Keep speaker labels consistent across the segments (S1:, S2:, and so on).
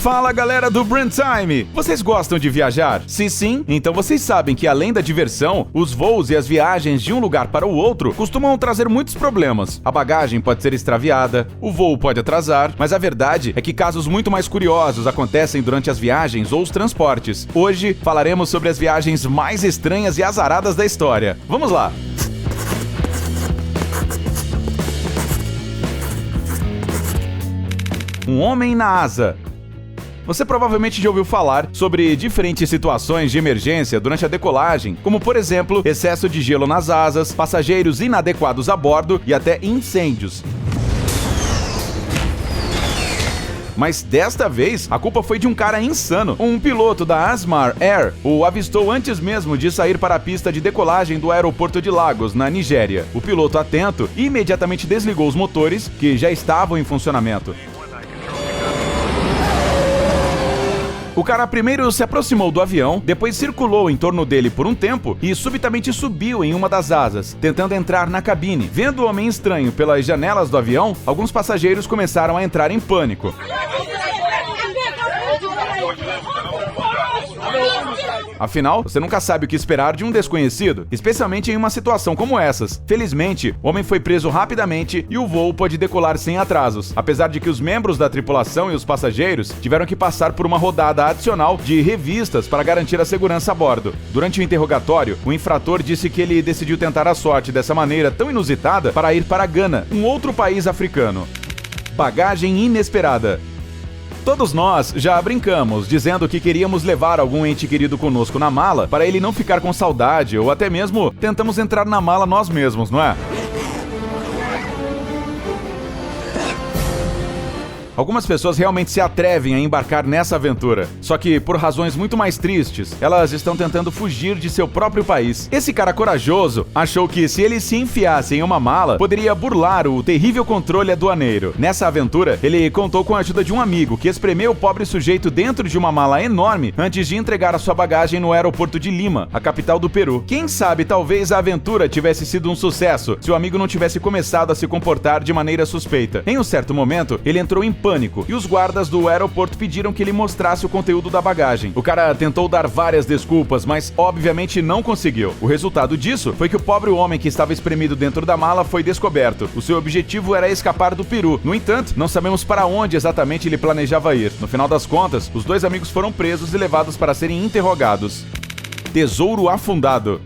S1: Fala galera do Brand Time! Vocês gostam de viajar? Se sim, então vocês sabem que além da diversão, os voos e as viagens de um lugar para o outro costumam trazer muitos problemas. A bagagem pode ser extraviada, o voo pode atrasar, mas a verdade é que casos muito mais curiosos acontecem durante as viagens ou os transportes. Hoje falaremos sobre as viagens mais estranhas e azaradas da história. Vamos lá! Um homem na asa. Você provavelmente já ouviu falar sobre diferentes situações de emergência durante a decolagem, como por exemplo, excesso de gelo nas asas, passageiros inadequados a bordo e até incêndios. Mas desta vez, a culpa foi de um cara insano. Um piloto da Asmar Air o avistou antes mesmo de sair para a pista de decolagem do aeroporto de Lagos, na Nigéria. O piloto, atento, imediatamente desligou os motores, que já estavam em funcionamento. O cara primeiro se aproximou do avião, depois circulou em torno dele por um tempo e subitamente subiu em uma das asas, tentando entrar na cabine. Vendo o homem estranho pelas janelas do avião, alguns passageiros começaram a entrar em pânico. Afinal, você nunca sabe o que esperar de um desconhecido, especialmente em uma situação como essas. Felizmente, o homem foi preso rapidamente e o voo pôde decolar sem atrasos, apesar de que os membros da tripulação e os passageiros tiveram que passar por uma rodada adicional de revistas para garantir a segurança a bordo. Durante o interrogatório, o infrator disse que ele decidiu tentar a sorte dessa maneira tão inusitada para ir para Gana, um outro país africano. Bagagem inesperada. Todos nós já brincamos, dizendo que queríamos levar algum ente querido conosco na mala para ele não ficar com saudade, ou até mesmo tentamos entrar na mala nós mesmos, não é? Algumas pessoas realmente se atrevem a embarcar nessa aventura, só que, por razões muito mais tristes, elas estão tentando fugir de seu próprio país. Esse cara corajoso achou que, se ele se enfiasse em uma mala, poderia burlar o terrível controle aduaneiro. Nessa aventura, ele contou com a ajuda de um amigo que espremeu o pobre sujeito dentro de uma mala enorme antes de entregar a sua bagagem no aeroporto de Lima, a capital do Peru. Quem sabe, talvez a aventura tivesse sido um sucesso se o amigo não tivesse começado a se comportar de maneira suspeita. Em um certo momento, ele entrou em pânico e os guardas do aeroporto pediram que ele mostrasse o conteúdo da bagagem. O cara tentou dar várias desculpas, mas obviamente não conseguiu. O resultado disso foi que o pobre homem que estava espremido dentro da mala foi descoberto. O seu objetivo era escapar do Peru. No entanto, não sabemos para onde exatamente ele planejava ir. No final das contas, os dois amigos foram presos e levados para serem interrogados. Tesouro afundado.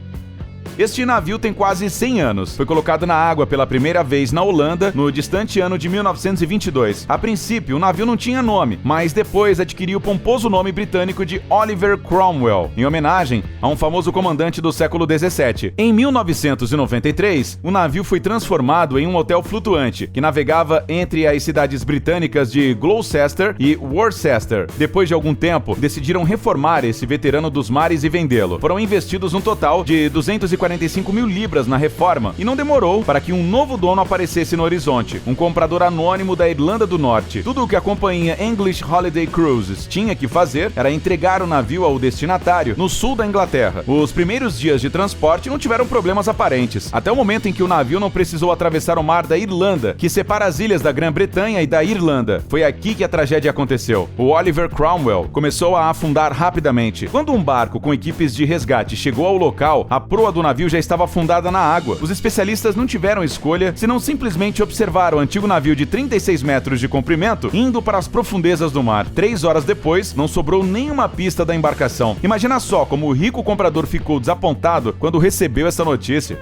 S1: Este navio tem quase 100 anos. Foi colocado na água pela primeira vez na Holanda no distante ano de 1922. A princípio, o navio não tinha nome, mas depois adquiriu o pomposo nome britânico de Oliver Cromwell, em homenagem a um famoso comandante do século XVII. Em 1993, o navio foi transformado em um hotel flutuante, que navegava entre as cidades britânicas de Gloucester e Worcester. Depois de algum tempo, decidiram reformar esse veterano dos mares e vendê-lo. Foram investidos um total de 245 mil libras na reforma, e não demorou para que um novo dono aparecesse no horizonte, um comprador anônimo da Irlanda do Norte. Tudo o que a companhia English Holiday Cruises tinha que fazer era entregar o navio ao destinatário no sul da Inglaterra. Os primeiros dias de transporte não tiveram problemas aparentes, até o momento em que o navio não precisou atravessar o mar da Irlanda, que separa as ilhas da Grã-Bretanha e da Irlanda. Foi aqui que a tragédia aconteceu. O Oliver Cromwell começou a afundar rapidamente. Quando um barco com equipes de resgate chegou ao local, a proa do navio já estava afundada na água. Os especialistas não tiveram escolha senão simplesmente observar o antigo navio de 36 metros de comprimento indo para as profundezas do mar. 3 horas depois, não sobrou nenhuma pista da embarcação. Imagina só como o rico comprador ficou desapontado quando recebeu essa notícia.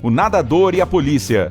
S1: O nadador e a polícia.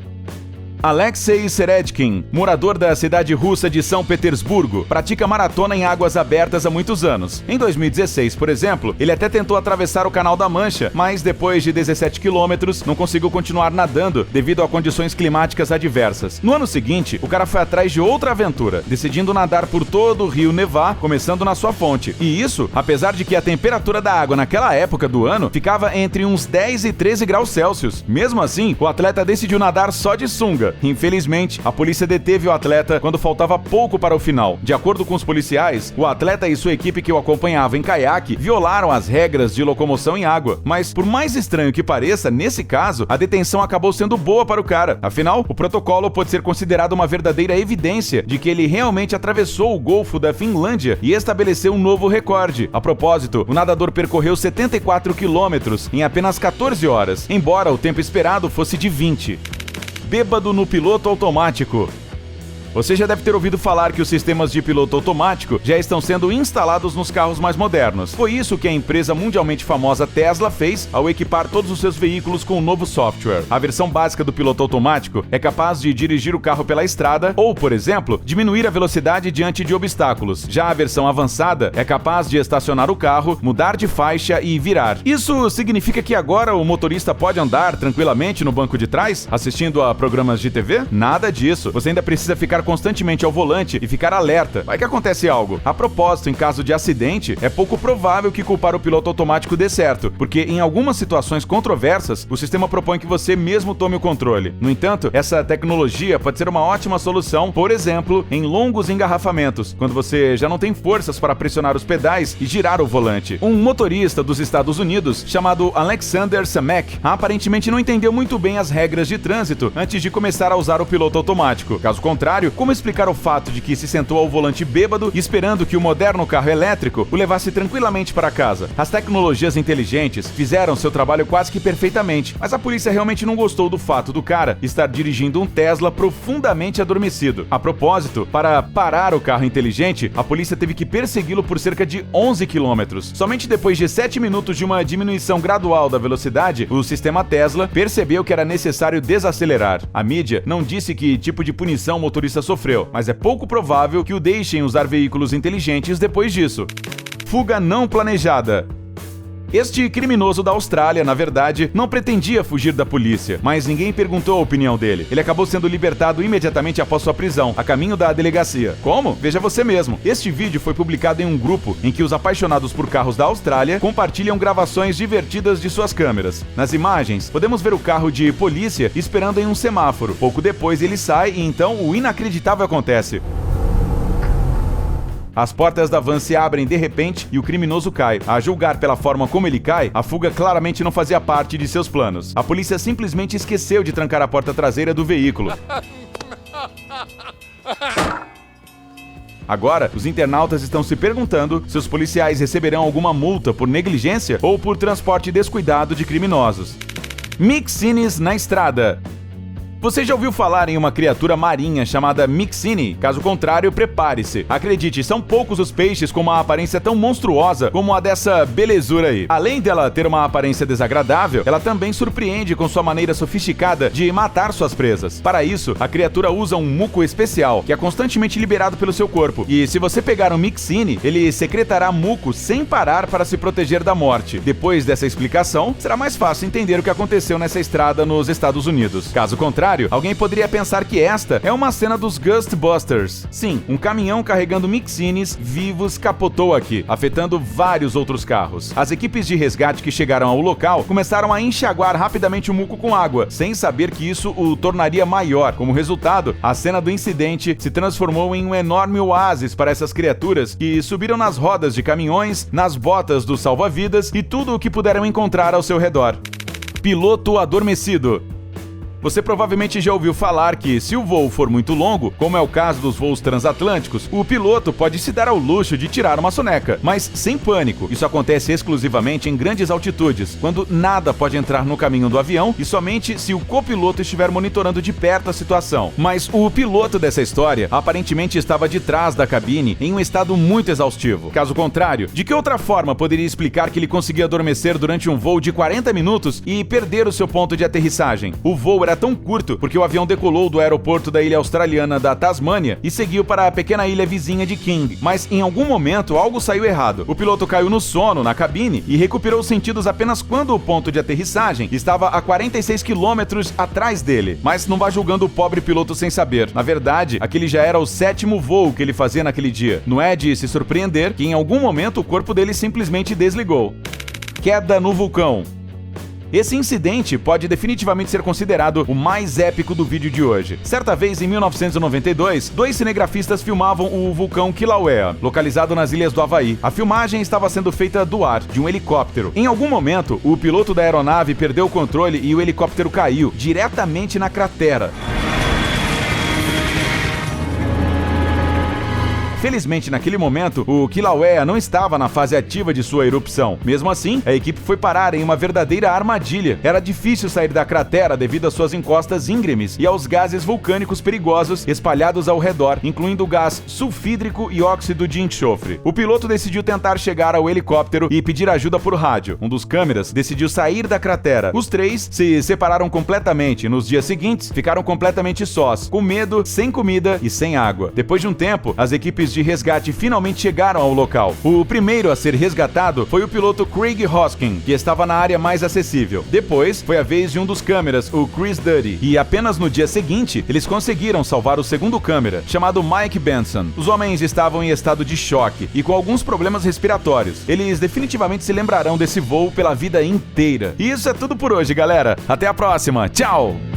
S1: Alexei Seredkin, morador da cidade russa de São Petersburgo, pratica maratona em águas abertas há muitos anos. Em 2016, por exemplo, ele até tentou atravessar o Canal da Mancha, mas depois de 17 quilômetros não conseguiu continuar nadando devido a condições climáticas adversas. No ano seguinte, o cara foi atrás de outra aventura, decidindo nadar por todo o rio Nevá, começando na sua fonte. E isso, apesar de que a temperatura da água naquela época do ano ficava entre uns 10 e 13 graus Celsius. Mesmo assim, o atleta decidiu nadar só de sunga. corrida. Infelizmente, a polícia deteve o atleta quando faltava pouco para o final. De acordo com os policiais, o atleta e sua equipe que o acompanhava em caiaque violaram as regras de locomoção em água. Mas, por mais estranho que pareça, nesse caso, a detenção acabou sendo boa para o cara. Afinal, o protocolo pode ser considerado uma verdadeira evidência de que ele realmente atravessou o Golfo da Finlândia e estabeleceu um novo recorde. A propósito, o nadador percorreu 74 quilômetros em apenas 14 horas, embora o tempo esperado fosse de 20. Bêbado no piloto automático. Você já deve ter ouvido falar que os sistemas de piloto automático já estão sendo instalados nos carros mais modernos. Foi isso que a empresa mundialmente famosa Tesla fez ao equipar todos os seus veículos com um novo software. A versão básica do piloto automático é capaz de dirigir o carro pela estrada ou, por exemplo, diminuir a velocidade diante de obstáculos. Já a versão avançada é capaz de estacionar o carro, mudar de faixa e virar. Isso significa que agora o motorista pode andar tranquilamente no banco de trás, assistindo a programas de TV? Nada disso. Você ainda precisa ficar constantemente ao volante e ficar alerta. Vai que acontece algo. A propósito, em caso de acidente, é pouco provável que culpar o piloto automático dê certo, porque em algumas situações controversas, o sistema propõe que você mesmo tome o controle. No entanto, essa tecnologia pode ser uma ótima solução, por exemplo, em longos engarrafamentos, quando você já não tem forças para pressionar os pedais e girar o volante. Um motorista dos Estados Unidos, chamado Alexander Samek, aparentemente não entendeu muito bem as regras de trânsito antes de começar a usar o piloto automático. Caso contrário, como explicar o fato de que se sentou ao volante bêbado esperando que o moderno carro elétrico o levasse tranquilamente para casa? As tecnologias inteligentes fizeram seu trabalho quase que perfeitamente, mas a polícia realmente não gostou do fato do cara estar dirigindo um Tesla profundamente adormecido. A propósito, para parar o carro inteligente, a polícia teve que persegui-lo por cerca de 11 quilômetros. Somente depois de 7 minutos de uma diminuição gradual da velocidade, o sistema Tesla percebeu que era necessário desacelerar. A mídia não disse que tipo de punição o motorista sofreu, mas é pouco provável que o deixem usar veículos inteligentes depois disso. Fuga não planejada. Este criminoso da Austrália, na verdade, não pretendia fugir da polícia, mas ninguém perguntou a opinião dele. Ele acabou sendo libertado imediatamente após sua prisão, a caminho da delegacia. Como? Veja você mesmo. Este vídeo foi publicado em um grupo em que os apaixonados por carros da Austrália compartilham gravações divertidas de suas câmeras. Nas imagens, podemos ver o carro de polícia esperando em um semáforo. Pouco depois ele sai e então o inacreditável acontece. As portas da van se abrem de repente e o criminoso cai. A julgar pela forma como ele cai, a fuga claramente não fazia parte de seus planos. A polícia simplesmente esqueceu de trancar a porta traseira do veículo. Agora, os internautas estão se perguntando se os policiais receberão alguma multa por negligência ou por transporte descuidado de criminosos. Mixines na estrada. Você já ouviu falar em uma criatura marinha chamada Mixine? Caso contrário, prepare-se. Acredite, são poucos os peixes com uma aparência tão monstruosa como a dessa belezura aí. Além dela ter uma aparência desagradável, ela também surpreende com sua maneira sofisticada de matar suas presas. Para isso, a criatura usa um muco especial, que é constantemente liberado pelo seu corpo. E se você pegar um Mixine, ele secretará muco sem parar para se proteger da morte. Depois dessa explicação, será mais fácil entender o que aconteceu nessa estrada nos Estados Unidos. Caso contrário, alguém poderia pensar que esta é uma cena dos Ghostbusters. Sim, um caminhão carregando Mixines vivos capotou aqui, afetando vários outros carros. As equipes de resgate que chegaram ao local começaram a enxaguar rapidamente o muco com água, sem saber que isso o tornaria maior. Como resultado, a cena do incidente se transformou em um enorme oásis para essas criaturas que subiram nas rodas de caminhões, nas botas dos salva-vidas e tudo o que puderam encontrar ao seu redor. Piloto adormecido. Você provavelmente já ouviu falar que, se o voo for muito longo, como é o caso dos voos transatlânticos, o piloto pode se dar ao luxo de tirar uma soneca. Mas sem pânico, isso acontece exclusivamente em grandes altitudes, quando nada pode entrar no caminho do avião e somente se o copiloto estiver monitorando de perto a situação. Mas o piloto dessa história aparentemente estava de trás da cabine em um estado muito exaustivo. Caso contrário, de que outra forma poderia explicar que ele conseguia adormecer durante um voo de 40 minutos e perder o seu ponto de aterrissagem? O voo era tão curto porque o avião decolou do aeroporto da ilha australiana da Tasmânia e seguiu para a pequena ilha vizinha de King. Mas em algum momento algo saiu errado. O piloto caiu no sono na cabine e recuperou os sentidos apenas quando o ponto de aterrissagem estava a 46 quilômetros atrás dele. Mas não vá julgando o pobre piloto sem saber. Na verdade, aquele já era o 7º voo que ele fazia naquele dia. Não é de se surpreender que em algum momento o corpo dele simplesmente desligou. Queda no vulcão. Esse incidente pode definitivamente ser considerado o mais épico do vídeo de hoje. Certa vez, em 1992, dois cinegrafistas filmavam o vulcão Kilauea, localizado nas ilhas do Havaí. A filmagem estava sendo feita do ar, de um helicóptero. Em algum momento, o piloto da aeronave perdeu o controle e o helicóptero caiu diretamente na cratera. Felizmente, naquele momento, o Kilauea não estava na fase ativa de sua erupção. Mesmo assim, a equipe foi parar em uma verdadeira armadilha. Era difícil sair da cratera devido às suas encostas íngremes e aos gases vulcânicos perigosos espalhados ao redor, incluindo gás sulfídrico e óxido de enxofre. O piloto decidiu tentar chegar ao helicóptero e pedir ajuda por rádio. Um dos câmeras decidiu sair da cratera. Os três se separaram completamente e nos dias seguintes ficaram completamente sós, com medo, sem comida e sem água. Depois de um tempo, as equipes de resgate finalmente chegaram ao local. O primeiro a ser resgatado foi o piloto Craig Hoskin, que estava na área mais acessível. Depois, foi a vez de um dos câmeras, o Chris Duddy, e apenas no dia seguinte, eles conseguiram salvar o segundo câmera, chamado Mike Benson. Os homens estavam em estado de choque e com alguns problemas respiratórios. Eles definitivamente se lembrarão desse voo pela vida inteira. E isso é tudo por hoje, galera. Até a próxima. Tchau!